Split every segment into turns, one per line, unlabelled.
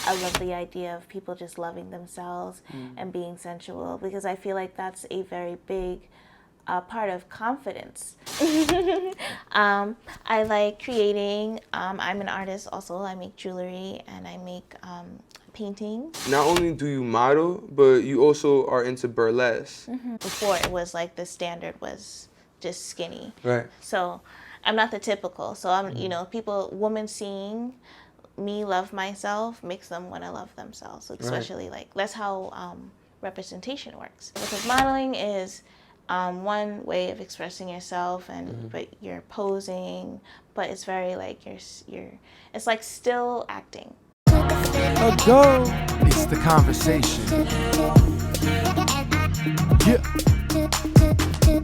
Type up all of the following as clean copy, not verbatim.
I love the idea of people just loving themselves and being sensual, because I feel like that's a very big part of confidence. I like creating. I'm an artist also. I make jewelry and I make paintings.
Not only do you model, but you also are into burlesque.
Before it was like the standard was just skinny.
Right.
So I'm not the typical. So I'm, women seeing me love myself makes them want to love themselves. Especially like that's how representation works. Because modeling is one way of expressing yourself, and but you're posing, but it's very like you're it's like still acting.
Ago, it's the conversation. Yeah.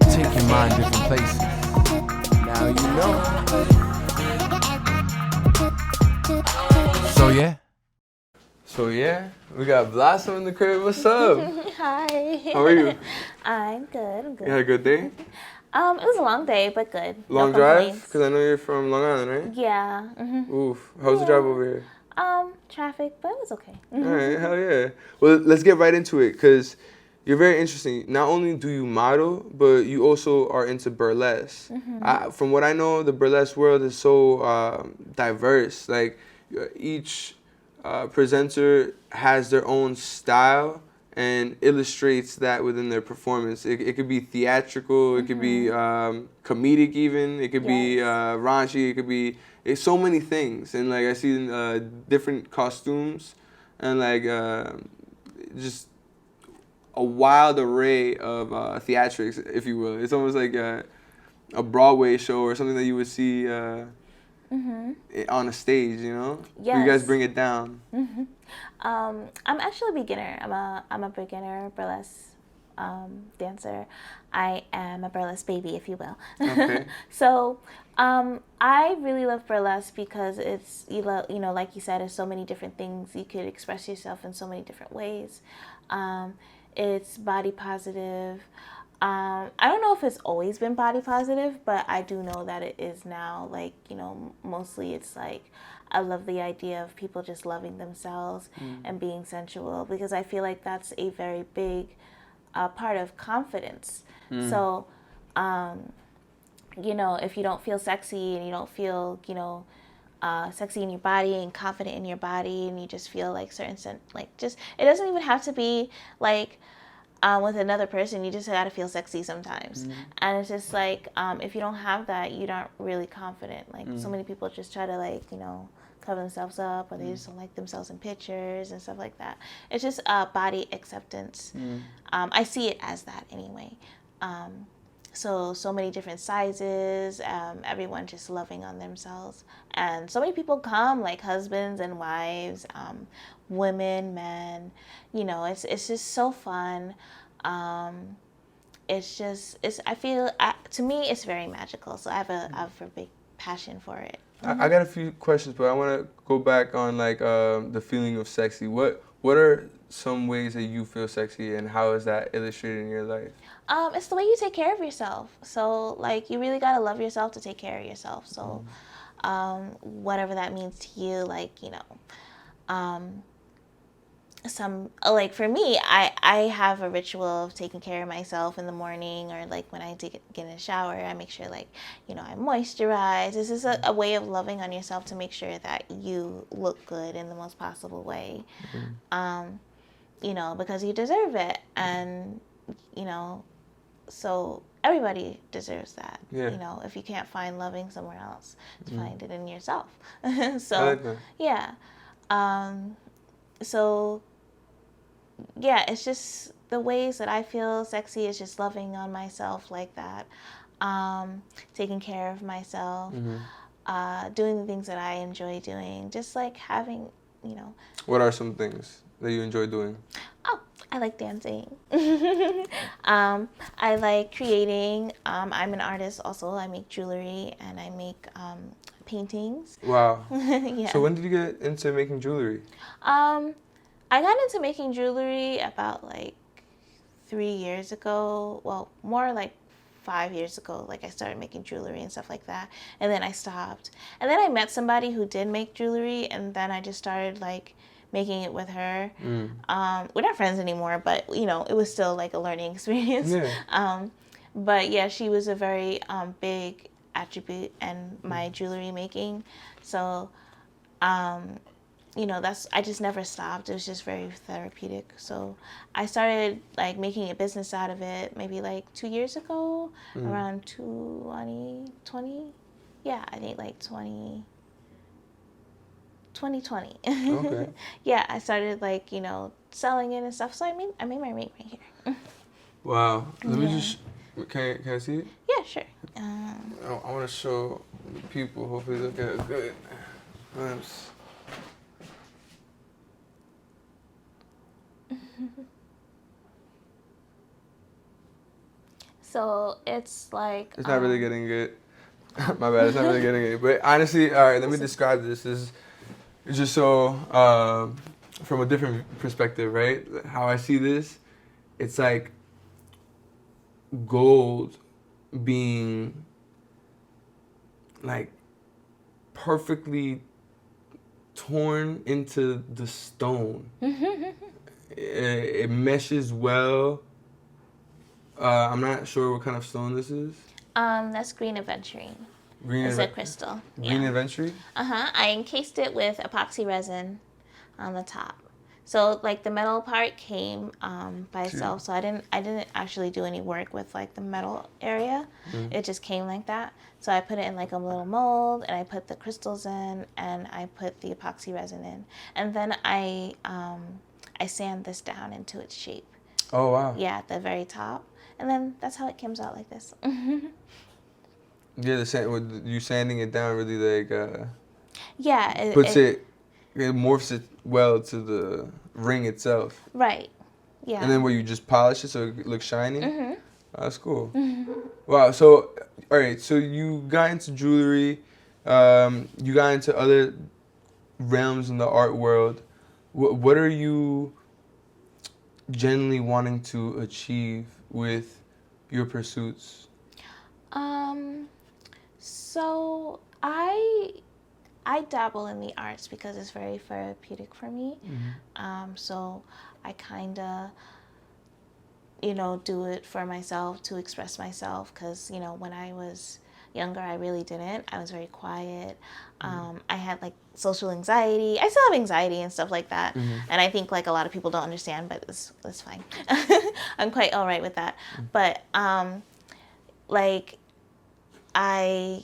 Take your mind different places. Now you know.
So yeah, we got Blossom in the crib. What's up?
Hi.
How are you?
I'm good.
You had a good day?
It was a long day, but good.
Long
No
drive?
complaints.
Because I know you're from Long Island, right?
Yeah.
Oof. How was the drive over here?
Traffic, but it was okay.
All right, hell yeah. Well, let's get right into it, because you're very interesting. Not only do you model, but you also are into burlesque. From what I know, the burlesque world is so diverse. Like, each presenter has their own style and illustrates that within their performance. It could be theatrical, it could be comedic even, it could be raunchy, it could be so many things. And like I see different costumes and like just a wild array of theatrics, if you will. It's almost like a Broadway show or something that you would see on a stage, you know?
Yes.
You guys bring it down.
I'm actually a beginner. I'm a beginner burlesque dancer. I am a burlesque baby, if you will.
Okay.
So I really love burlesque because it's like you said, there's so many different things. You could express yourself in so many different ways. It's body positive. I don't know if it's always been body positive, but I do know that it is now. Like, mostly it's like I love the idea of people just loving themselves and being sensual, because I feel like that's a very big part of confidence. So, if you don't feel sexy and you don't feel, sexy in your body and confident in your body, and you just feel like it doesn't even have to be like with another person. You just gotta feel sexy sometimes. And it's just like if you don't have that, you're not really confident. Like so many people just try to cover themselves up, or they just don't like themselves in pictures and stuff like that. It's just body acceptance. I see it as that anyway. So many different sizes, everyone just loving on themselves. And so many people come, like husbands and wives, women, men, it's just so fun. I feel, to me, it's very magical. So I have a big passion for it.
I got a few questions, but I want to go back on the feeling of sexy. What are some ways that you feel sexy, and how is that illustrated in your life?
It's the way you take care of yourself. So you really gotta love yourself to take care of yourself. So whatever that means to you, for me, I have a ritual of taking care of myself in the morning, or when I get in a shower, I make sure I moisturize. This is a way of loving on yourself to make sure that you look good in the most possible way. Because you deserve it, and so everybody deserves that.
Yeah.
If you can't find loving somewhere else, to find it in yourself.
I like that.
Yeah. So yeah, it's just the ways that I feel sexy is just loving on myself like that, taking care of myself, doing the things that I enjoy doing, just having,
What are some things that you enjoy doing?
Oh, I like dancing. I like creating. I'm an artist also. I make jewelry and I make paintings.
Wow.
Yeah.
So when did you get into making jewelry?
I got into making jewelry about 3 years ago. Well, more like 5 years ago. I started making jewelry and stuff like that, and then I stopped. And then I met somebody who did make jewelry, and then I just started making it with her. We're not friends anymore, but it was still like a learning experience.
Yeah.
But yeah, she was a very big attribute in my jewelry making. So I just never stopped. It was just very therapeutic. So I started like making a business out of it maybe like 2 years ago, around 2020. Yeah, I think like 2020.
Okay.
Yeah, I started like, selling it and stuff. So I made my ring right here.
Wow. Let me
Yeah.
just. Can I see it?
Yeah, sure.
I want to show the people. Hopefully, look at it good. Glimpse.
So it's like
It's not really getting good. My bad. It's not really getting it. But honestly, all right. Let me describe this. It's just so from a different perspective, right? How I see this, it's like gold being like perfectly torn into the stone. It meshes well. I'm not sure what kind of stone this is.
That's green aventurine. It's a crystal.
Green
Yeah.
aventurine?
I encased it with epoxy resin on the top. So like the metal part came by itself. So I didn't actually do any work with like the metal area. It just came like that. So I put it in like a little mold, and I put the crystals in, and I put the epoxy resin in, and then I sand this down into its shape.
Oh wow.
Yeah, at the very top, and then that's how it comes out like this.
Yeah, the sand with you sanding it down really like
Yeah,
it morphs it well to the ring itself.
right. Yeah.
And then where you just polish it so it looks shiny. Oh, that's cool. Wow. So all right. So you got into jewelry. You got into other realms in the art world. What are you generally wanting to achieve with your pursuits?
So I dabble in the arts because it's very therapeutic for me. So I kind of, do it for myself to express myself because, when I was younger, I really didn't. I was very quiet. I had like social anxiety. I still have anxiety and stuff like that. And I think like a lot of people don't understand, but it's fine. I'm quite all right with that. But like I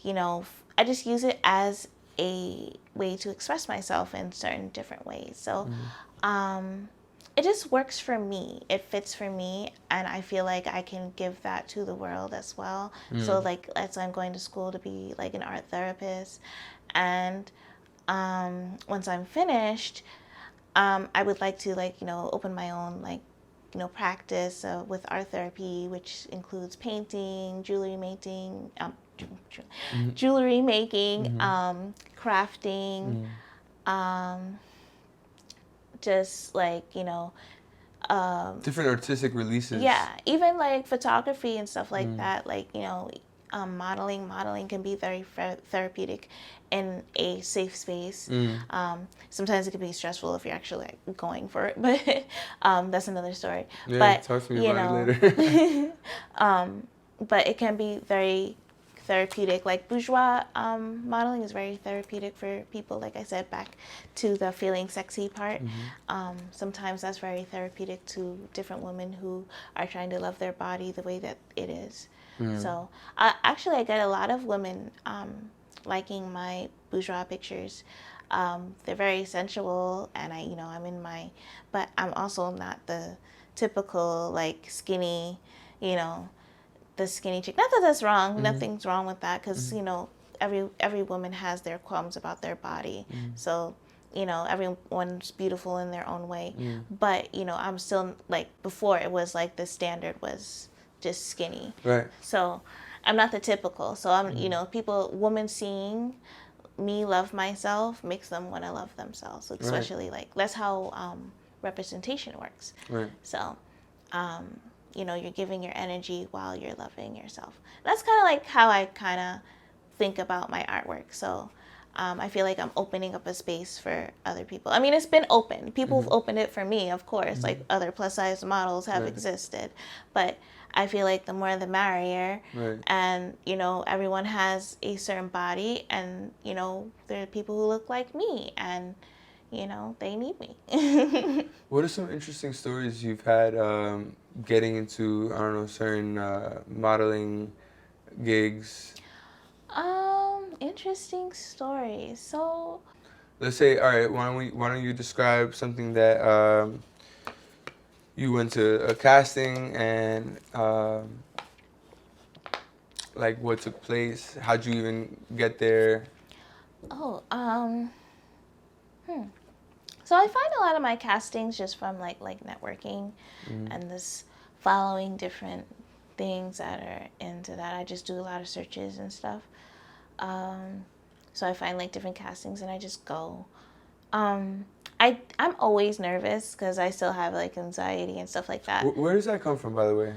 just use it as a way to express myself in certain different ways. So it just works for me. It fits for me, and I feel like I can give that to the world as well. So like as I'm going to school to be like an art therapist, and once I'm finished, I would like to open my own practice with art therapy, which includes painting, jewelry making, crafting, just
Different artistic releases.
yeah, even like photography and stuff like that. Modeling can be very therapeutic in a safe space. Sometimes it can be stressful if you're actually going for it, but that's another story.
Yeah,
but
talk to me about it later.
But it can be very therapeutic. Like bourgeois modeling is very therapeutic for people, like I said, back to the feeling sexy part. Sometimes that's very therapeutic to different women who are trying to love their body the way that it is. So actually I get a lot of women liking my bourgeois pictures. They're very sensual, and I'm in my, but I'm also not the typical like skinny, the skinny chick. Not that that's wrong. Nothing's wrong with that, because every woman has their qualms about their body. So everyone's beautiful in their own way. But I'm still like, before it was like the standard was just skinny.
Right.
So I'm not the typical. So I'm women seeing me love myself makes them want to love themselves. Especially like that's how representation works.
Right.
So you're giving your energy while you're loving yourself. That's kind of like how I kind of think about my artwork. So I feel like I'm opening up a space for other people. I mean, it's been open. People have opened it for me, of course. Like other plus size models have existed, but I feel like the more the merrier.
Right.
And everyone has a certain body, and there are people who look like me, and they need me.
What are some interesting stories you've had getting into, I don't know, certain modeling gigs?
Interesting stories. So,
Let's say, all right, why don't you describe something that you went to a casting and like what took place? How'd you even get there?
oh, so I find a lot of my castings just from like networking and this following different things that are into that. I just do a lot of searches and stuff. So I find like different castings and I just go. I'm always nervous because I still have like anxiety and stuff like that.
Where does that come from, by the way?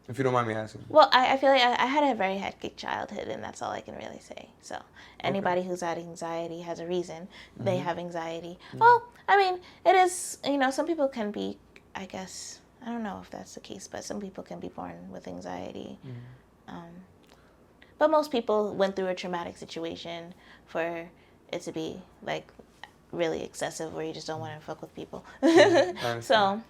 If you don't mind me asking.
Well, I feel like I had a very hectic childhood, and that's all I can really say. So anybody who's had anxiety has a reason they have anxiety. Well, I mean, it is, some people can be, I guess, I don't know if that's the case, but some people can be born with anxiety. But most people went through a traumatic situation for it to be like really excessive where you just don't want to fuck with people. So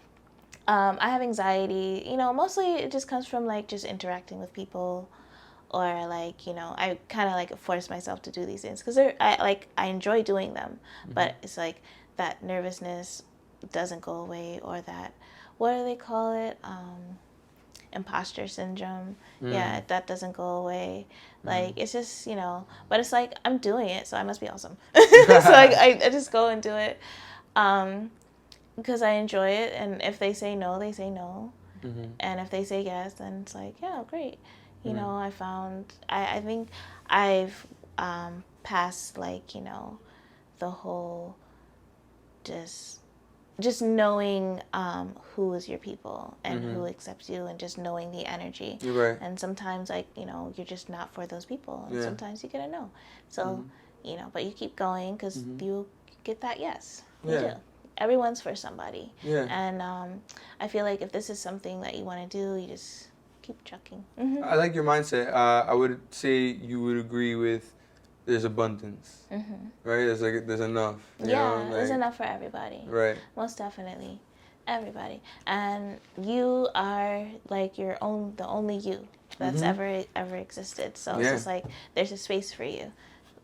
I have anxiety, mostly it just comes from like just interacting with people, or like, I kind of like force myself to do these things because I enjoy doing them, but it's like that nervousness doesn't go away, or that, what do they call it? Imposter syndrome. Yeah, that doesn't go away. Like, it's just, but it's like, I'm doing it, so I must be awesome. So I just go and do it. Because I enjoy it, and if they say no, they say no. And if they say yes, then it's like, yeah, great. I think I've passed like, the whole just knowing who is your people and who accepts you, and just knowing the energy.
Right.
And sometimes, like, you're just not for those people, and sometimes you get a no. So, but you keep going because you get that yes. You do. Everyone's for somebody.
Yeah.
And I feel like if this is something that you want to do, you just keep trucking.
I like your mindset. I would say you would agree with there's abundance, right? There's enough.
There's enough for everybody.
Right.
Most definitely, everybody. And you are like the only you that's ever existed. So it's just like there's a space for you.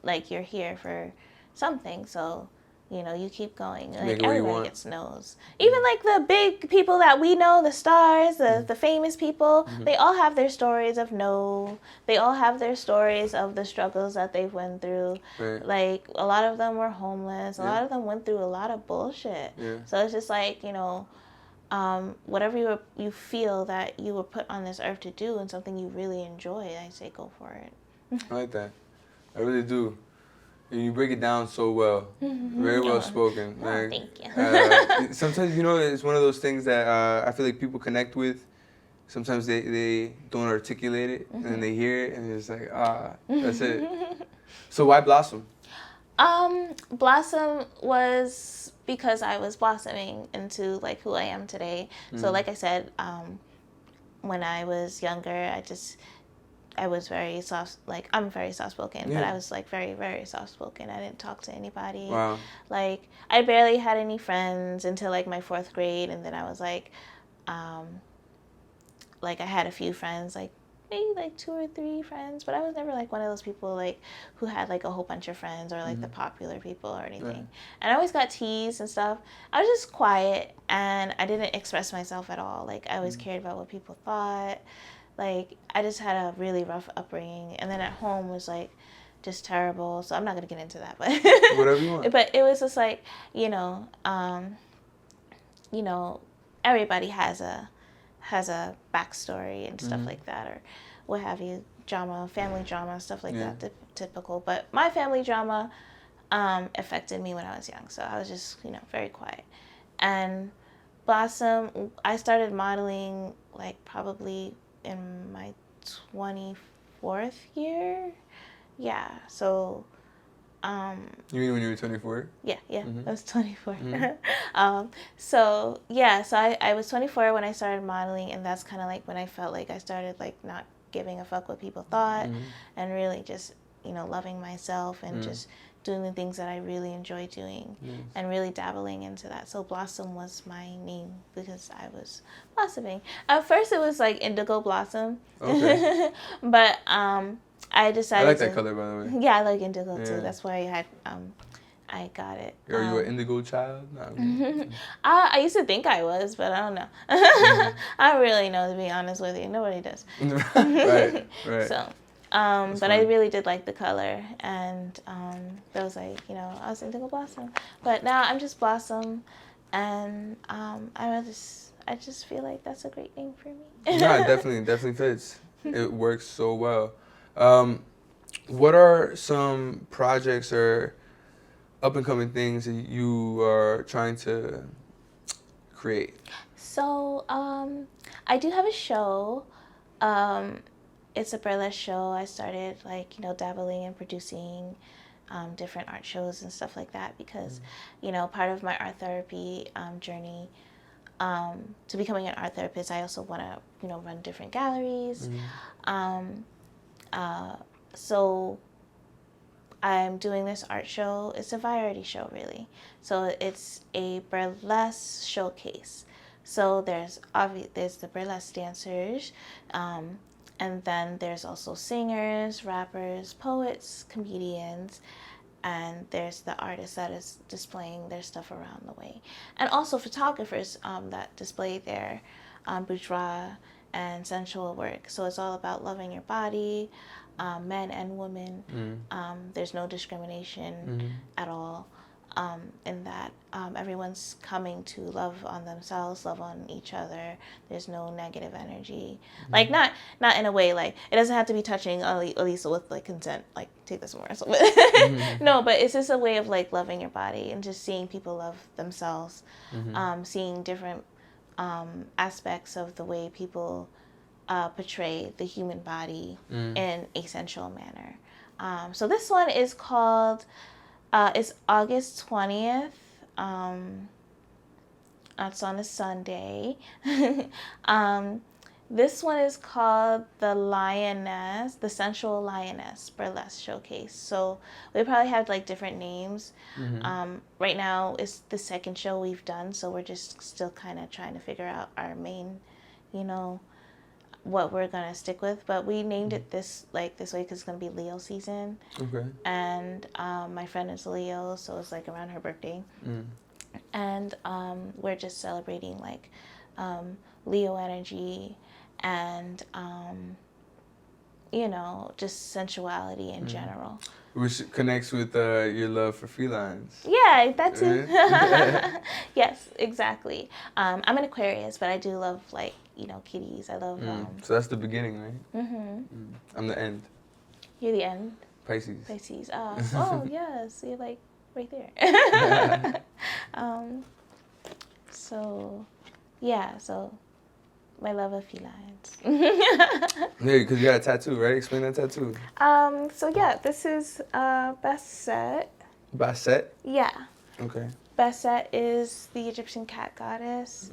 Like, you're here for something. So you keep going. Like, everybody gets no's. Even like the big people that we know, the stars, the famous people, they all have their stories of no. They all have their stories of the struggles that they've went through.
Right.
Like, a lot of them were homeless. A lot of them went through a lot of bullshit.
Yeah.
So it's just like, whatever you feel that you were put on this earth to do, and something you really enjoy, I say go for it.
I like that. I really do. And you break it down so well. Very well spoken.
Oh,
like,
thank you.
Sometimes, it's one of those things that I feel like people connect with. Sometimes they don't articulate it, and then they hear it, and it's like, that's it. So why Blossom?
Blossom was because I was blossoming into like who I am today. So like I said, when I was younger, I was very soft, like, I'm very soft-spoken, but I was, like, very, very soft-spoken. I didn't talk to anybody.
Wow.
Like, I barely had any friends until, like, my 4th grade, and then I was, like, I had a few friends, like, maybe, like, 2 or 3 friends, but I was never, like, one of those people, like, who had, like, a whole bunch of friends, or, like, the popular people or anything. Right. And I always got teased and stuff. I was just quiet, and I didn't express myself at all. Like, I always cared about what people thought. Like, I just had a really rough upbringing, and then at home was, like, just terrible, so I'm not going to get into that, but
whatever you want.
But it was just, like, everybody has a backstory and stuff like that, or what have you, drama, family drama, stuff like that, typical. But my family drama affected me when I was young, so I was just, very quiet. And Blossom, I started modeling, like, probably in my 24th year, Yeah. So,
You mean when you were 24?
yeah,
Mm-hmm.
I was 24.
Mm-hmm.
So yeah, so I was 24 when I started modeling, and that's kind of like when I felt like I started like not giving a fuck what people thought,
Mm-hmm.
and really just loving myself and
Mm.
just doing the things that I really enjoy doing,
Yes.
and really dabbling into that. So Blossom was my name because I was blossoming. At first, it was like Indigo Blossom,
Okay.
but I
I
decided
like that
to.
color, by the way.
Yeah, I like indigo too.
Yeah.
That's why I got it.
Are you an indigo child? No,
I used to think I was, but I don't know. I don't really know, to be honest with you. Nobody does.
Right, right.
So,
That's
but I
funny.
really did like the color, and that was like, I was Indigo Blossom. But now I'm just Blossom, and I just feel like that's a great name for me.
No, it definitely fits. It works so well. What are some projects or up and coming things that you are trying to create?
So, I do have a show. It's a burlesque show. I started like, dabbling and producing different art shows and stuff like that because, part of my art therapy journey to becoming an art therapist, I also want to, run different galleries. Um, so I'm doing this art show. It's a variety show, really. So it's a burlesque showcase. So there's the burlesque dancers, and then there's also singers, rappers, poets, comedians, and there's the artist that is displaying their stuff around the way, and also photographers that display their bourgeois and sensual work. So it's all about loving your body, men and women. There's no discrimination at all in that. Everyone's coming to love on themselves, love on each other. There's no negative energy. Like not in a way like it doesn't have to be touching at least with like consent. Like take this more or something. No, but it's just a way of like loving your body and just seeing people love themselves. Seeing different aspects of the way people portray the human body in a sensual manner. So this one is called, it's August 20th. It's on a Sunday. This one is called the Sensual Lioness Burlesque Showcase. So we probably have like different names. Right now it's the second show we've done, so we're just still kind of trying to figure out our main, what we're gonna stick with. But we named it this way because it's gonna be Leo season.
Okay.
And my friend is Leo, so it's like around her birthday. And we're just celebrating like Leo energy and just sensuality in general.
Which connects with your love for felines.
Yeah, that too. Yes, exactly. I'm an Aquarius, but I do love like kitties. I love.
So that's the beginning, right? I'm the end.
You're the end.
Pisces.
Pisces. Oh yes, you're like right there. So yeah, so my love of felines.
Yeah, because you got a tattoo, right? Explain that tattoo.
So yeah, this is Basset.
Basset?
Yeah.
Okay.
Basset is the Egyptian cat goddess.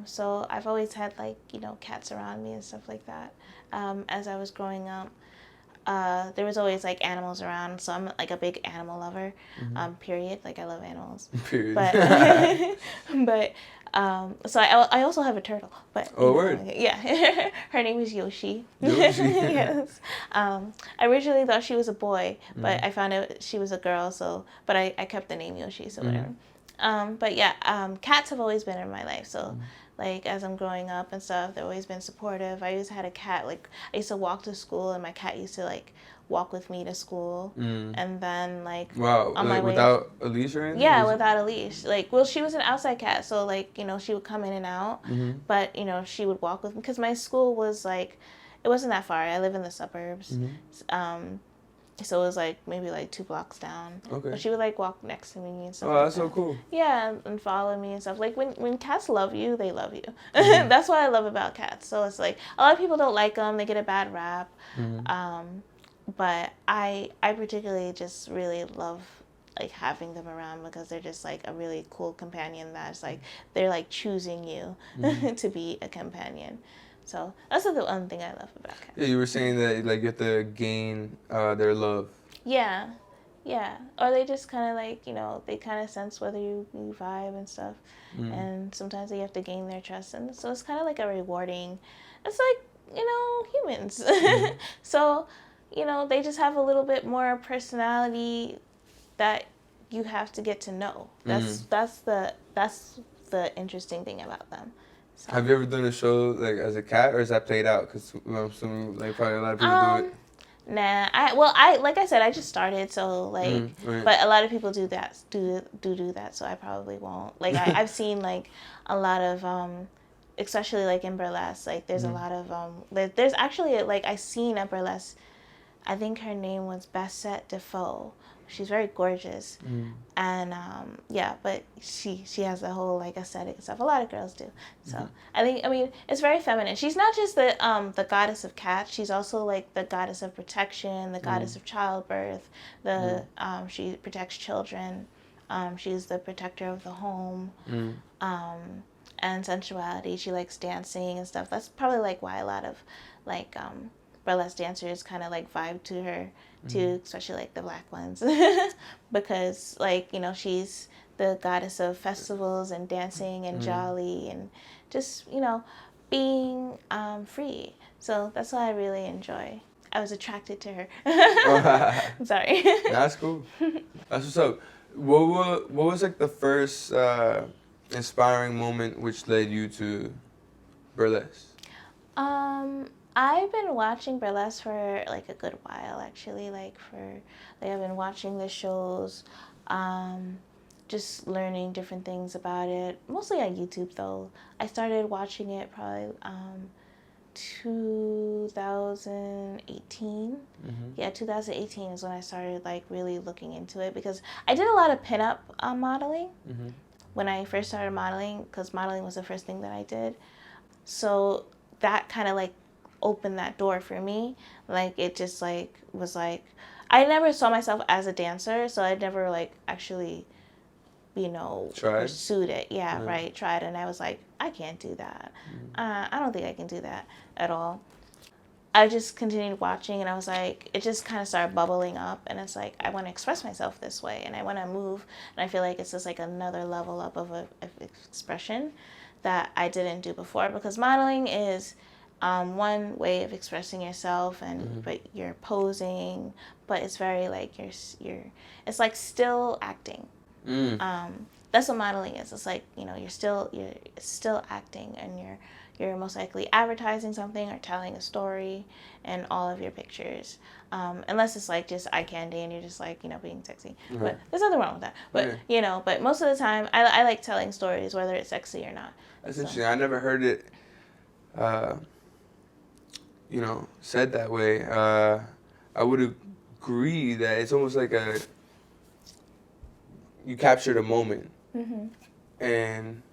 So I've always had like, cats around me and stuff like that. As I was growing up, there was always like animals around. So I'm like a big animal lover, period. Like I love animals.
Period.
But so I also have a turtle. But
word.
Yeah. Her name is Yoshi.
Yoshi.
Yes. I originally thought she was a boy, but I found out she was a girl. So, but I kept the name Yoshi. So whatever. But yeah, cats have always been in my life. So, like, as I'm growing up and stuff, they've always been supportive. I used to had a cat, like, I used to walk to school, and my cat used to, like, walk with me to school. And then, like,
wow,
on my way.
Without a leash or anything?
Yeah, without a leash. Like, well, she was an outside cat, so, like, she would come in and out. But, she would walk with me. Because my school was, like, it wasn't that far. I live in the suburbs. So it was like maybe like 2 blocks down. Okay. But she would like walk next to me and stuff.
Oh, that's so cool.
Yeah, and follow me and stuff. Like when cats love you, they love you. That's what I love about cats. So it's like a lot of people don't like them. They get a bad rap. but I particularly just really love like having them around because they're just like a really cool companion that's like they're like choosing you to be a companion. So that's the one thing I love about cats.
Yeah, you were saying that like you have to gain their love.
Yeah, yeah. Or they just kind of like, you know, they kind of sense whether you vibe and stuff. And sometimes you have to gain their trust. And so it's kind of like a rewarding, it's like, you know, humans. So, you know, they just have a little bit more personality that you have to get to know. That's the interesting thing about them. So.
Have you ever done a show like as a cat, or is that played out? Because I'm assuming like probably a lot of people do it.
Nah, I like I said, I just started, so like,
Right.
but a lot of people do that, do that, so I probably won't. Like I've seen like a lot of, especially like in burlesque, like there's a lot of there's actually like I seen a burlesque, I think her name was Bassett Defoe. She's very gorgeous, and yeah, but she has the whole like aesthetic and stuff. A lot of girls do. So I mean it's very feminine. She's not just the goddess of cats. She's also like the goddess of protection, the goddess of childbirth. She protects children. She's the protector of the home, and sensuality. She likes dancing and stuff. That's probably like why a lot of like burlesque dancers kind of like vibe to her too, especially like the black ones, because like, you know, she's the goddess of festivals and dancing and jolly and just, you know, being free. So that's what I really enjoy. I was attracted to her. I'm sorry.
That's cool. That's what's up. What was like the first inspiring moment which led you to burlesque?
I've been watching burlesque for like a good while, actually. I've been watching the shows, just learning different things about it. Mostly on YouTube, though. I started watching it probably 2018. Yeah, 2018 is when I started like really looking into it because I did a lot of pinup modeling when I first started modeling, because modeling was the first thing that I did. So that kind of like opened that door for me. Like it just like was like I never saw myself as a dancer, so I never like actually, you know, pursued it. Yeah, right, tried, and I was like, I can't do that. I don't think I can do that at all. I just continued watching, and I was like, it just kind of started bubbling up, and it's like I want to express myself this way, and I want to move, and I feel like it's just like another level up of expression that I didn't do before, because modeling is one way of expressing yourself, and but you're posing, but it's very like you're it's like still acting. That's what modeling is. It's like, you know, you're still acting, and you're most likely advertising something or telling a story in all of your pictures, unless it's like just eye candy and you're just like, you know, being sexy. But there's nothing wrong with that. But you know, but most of the time I like telling stories, whether it's sexy or not.
That's interesting. I never heard it you know, said that way. I would agree that it's almost like you captured a moment, and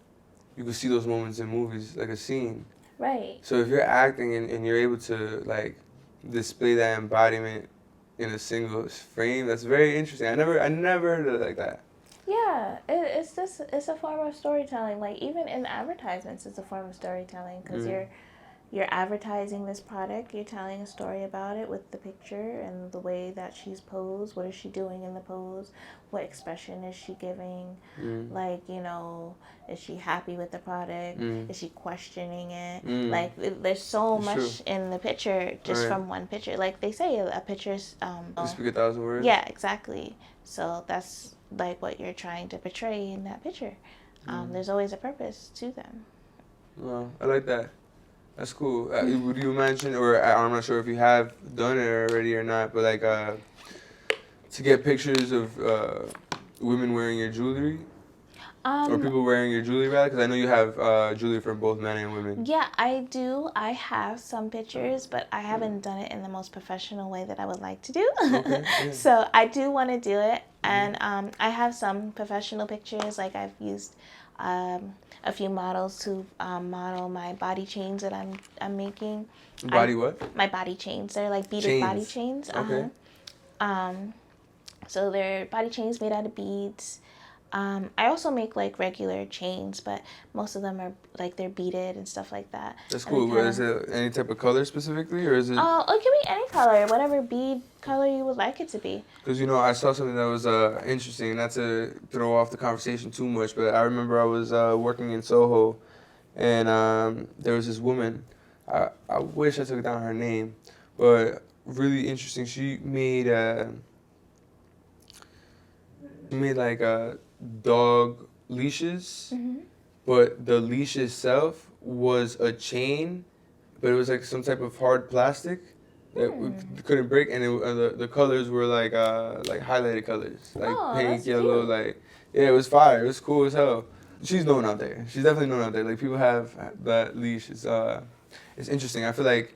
you can see those moments in movies, like a scene.
Right.
So if you're acting and you're able to like display that embodiment in a single frame, that's very interesting. I never heard of it like that.
Yeah, it's a form of storytelling. Like even in advertisements, it's a form of storytelling, because you're advertising this product, you're telling a story about it with the picture and the way that she's posed. What is she doing in the pose? What expression is she giving? Like, you know, is she happy with the product? Is she questioning it? Like, there's so much in the picture just from one picture. Like they say, a picture's
You speak 1,000 words?
Yeah, exactly. So that's like what you're trying to portray in that picture. There's always a purpose to them.
Well, I like that. That's cool. Would you imagine, or I'm not sure if you have done it already or not, but like to get pictures of women wearing your jewelry? Or people wearing your jewelry, rather? Because I know you have jewelry for both men and women.
Yeah, I do. I have some pictures, but I haven't done it in the most professional way that I would like to do.
Okay, yeah.
So I do want to do it, and I have some professional pictures. Like I've used a few models to model my body chains that I'm making.
Body what?
My body chains. They're like beaded body chains.
Okay.
So they're body chains made out of beads. I also make like regular chains, but most of them are like they're beaded and stuff like that.
That's cool. But is it any type of color specifically, or is it?
Oh, it can be any color, whatever bead color you would like it to be.
Because I saw something that was interesting. Not to throw off the conversation too much, but I remember I was working in Soho, and there was this woman. I wish I took down her name, but really interesting. She made like dog leashes, but the leash itself was a chain, but it was like some type of hard plastic that we couldn't break, and the colors were like highlighted colors, like pink, yellow, cute. Like it was fire. It was cool as hell. She's known out there. She's definitely known out there. Like people have that leash. It's interesting. I feel like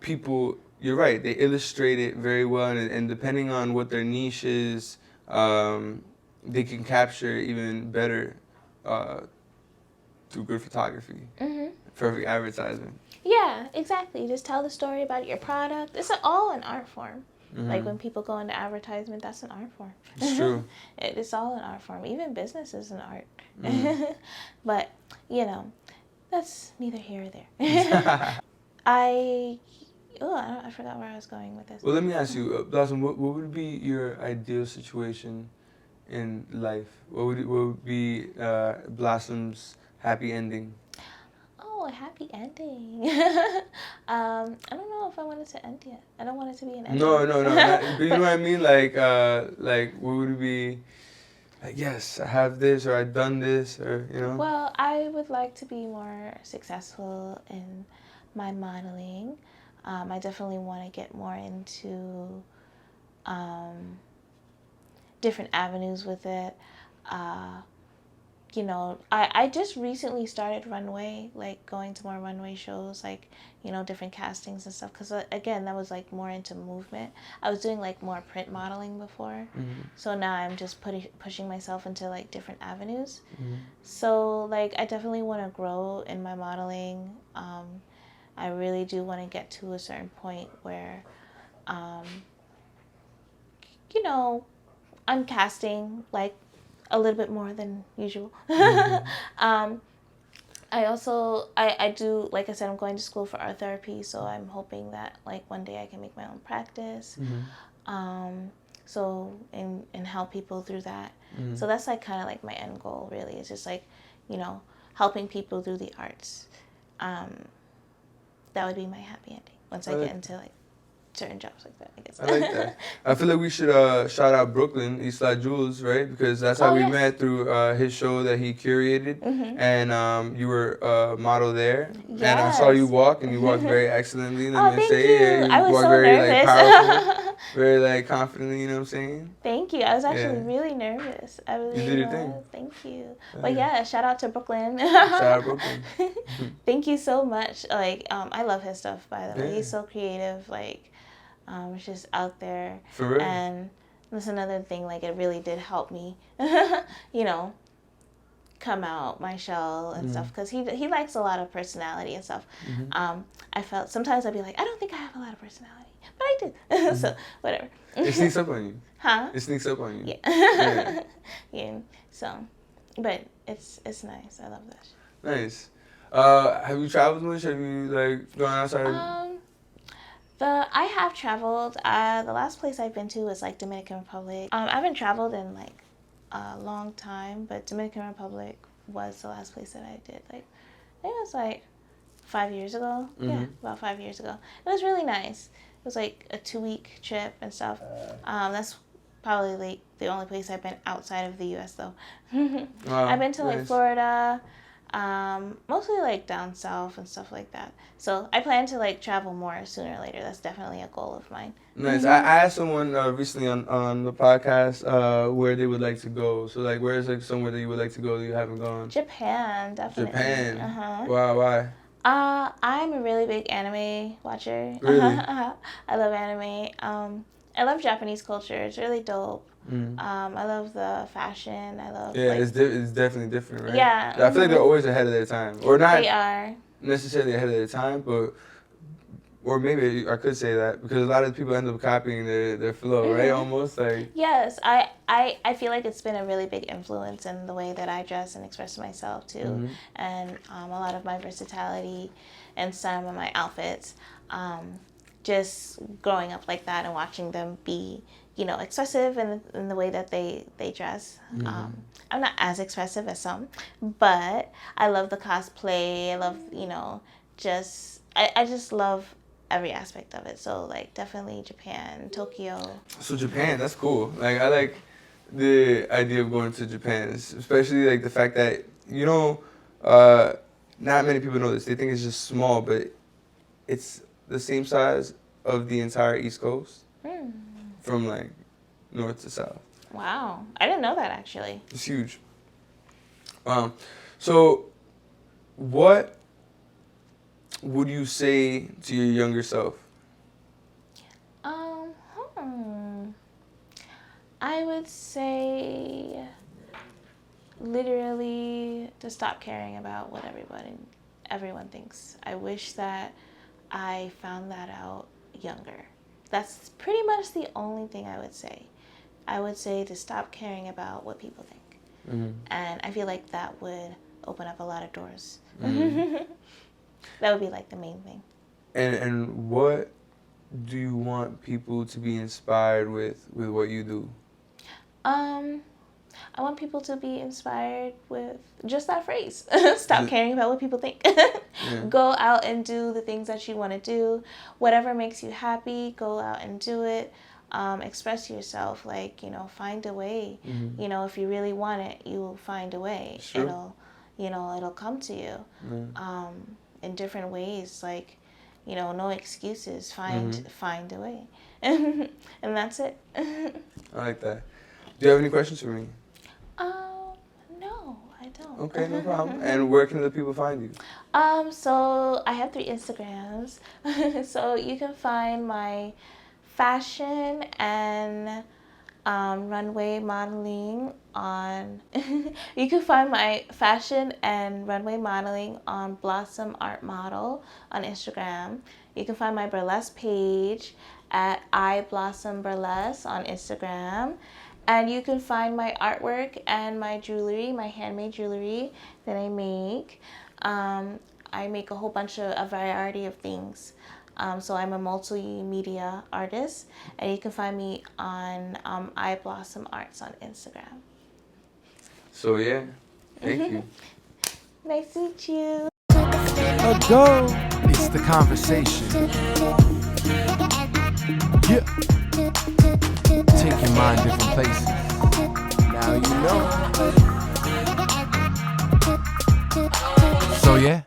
people. You're right. They illustrate it very well, and depending on what their niche is. They can capture even better through good photography. Perfect advertisement.
Yeah, exactly. Just tell the story about your product. It's all an art form. Like when people go into advertisement, that's an art form.
It's true.
It's all an art form. Even business is an art. But, that's neither here or there. I forgot where I was going with this.
Well, let me ask you, Blossom, what would be your ideal situation in life? What would be Blossom's happy ending?
Oh, a happy ending. I don't know if I want it to end yet. I don't want it to be an ending.
No. But you know what I mean? Like what would it be? Like, yes, I have this, or I've done this, or
Well, I would like to be more successful in my modeling. I definitely want to get more into different avenues with it. I just recently started runway, like going to more runway shows, like, different castings and stuff. Because, again, that was like more into movement. I was doing like more print modeling before. So now I'm just pushing myself into like different avenues. So, like, I definitely want to grow in my modeling. I really do want to get to a certain point where, I'm casting like a little bit more than usual. I do, like I said, I'm going to school for art therapy, so I'm hoping that like one day I can make my own practice. And help people through that. So that's like kind of like my end goal, really. It's just like, helping people through the arts. That would be my happy ending once I get into like certain jobs like that, I guess.
I like that. I feel like we should shout out Brooklyn, Eastside Jules, right? Because that's how we met through his show that he curated. And you were a model there. Yes. And I saw you walk, and you walked very excellently.
Thank you. I was so
very,
nervous.
Powerful, very, confidently, you know what I'm saying?
Thank you. I was actually really nervous. I really
You did your thing.
Thank you. But yeah, shout out to Brooklyn.
Shout out Brooklyn.
Thank you so much. Like, I love his stuff, by the way. He's so creative. Like, it's just out there.
For real.
And that's another thing, like, it really did help me, come out my shell and stuff, because he likes a lot of personality and stuff. I felt sometimes I'd be like, I don't think I have a lot of personality, but I do. So whatever.
It sneaks up on you.
Huh?
It sneaks up on you.
Yeah. Yeah. So, but it's nice. I love that shit.
Nice. Have you traveled much? Have you gone outside?
I have traveled. The last place I've been to was like Dominican Republic. I haven't traveled in like a long time, but Dominican Republic was the last place that I did. Like, I think it was like 5 years ago. Yeah, about 5 years ago. It was really nice. It was like a 2-week trip and stuff. That's probably like the only place I've been outside of the U.S. though. I've been to like Florida. Mostly like down south and stuff like that. So I plan to like travel more sooner or later. That's definitely a goal of mine.
Nice. I asked someone recently on the podcast where they would like to go. So like, where is like somewhere that you would like to go that you haven't gone?
Japan, definitely.
Japan.
Uh-huh.
Wow. Why?
I'm a really big anime watcher.
Really?
I love anime. I love Japanese culture. It's really dope.
Mm.
I love the fashion. I love
Yeah,
like,
it's definitely different, right?
Yeah.
I feel like they're always ahead of their time, or not
They are.
necessarily ahead of their time, but or maybe I could say that because a lot of people end up copying their flow, right? Almost like.
Yes, I feel like it's been a really big influence in the way that I dress and express myself too, and a lot of my versatility and some of my outfits. Just growing up like that and watching them be, expressive in the way that they dress. I'm not as expressive as some, but I love the cosplay. I love, I just love every aspect of it. So like definitely Japan, Tokyo.
So Japan, that's cool. Like I like the idea of going to Japan, especially like the fact that not many people know this. They think it's just small, but it's the same size of the entire East Coast, from like north to south.
Wow, I didn't know that actually.
It's huge. So what would you say to your younger self?
I would say literally to stop caring about what everyone thinks. I wish that I found that out younger. That's pretty much the only thing I would say. I would say to stop caring about what people think. And I feel like that would open up a lot of doors. That would be like the main thing.
And what do you want people to be inspired with what you do?
I want people to be inspired with just that phrase. Stop caring about what people think. Go out and do the things that you want to do. Whatever makes you happy, go out and do it. Express yourself, find a way. If you really want it, you will find a way.
Sure.
It'll come to you in different ways. No excuses. Find a way. And that's it.
I like that. Do you have any questions for me?
No, I don't.
Okay, no problem. And where can the people find you?
So I have 3 Instagrams. So you can find my fashion and runway modeling on you can find my fashion and runway modeling on Blossom Art Model on Instagram. You can find my burlesque page at I Blossom Burlesque on Instagram. And you can find my artwork and my jewelry, my handmade jewelry that I make. I make a whole bunch of a variety of things. So I'm a multimedia artist, and you can find me on I Blossom Arts on Instagram.
So yeah, thank you.
Nice to meet you.
Go. It's the conversation. Yeah. Take your mind different places. Now you know. So yeah.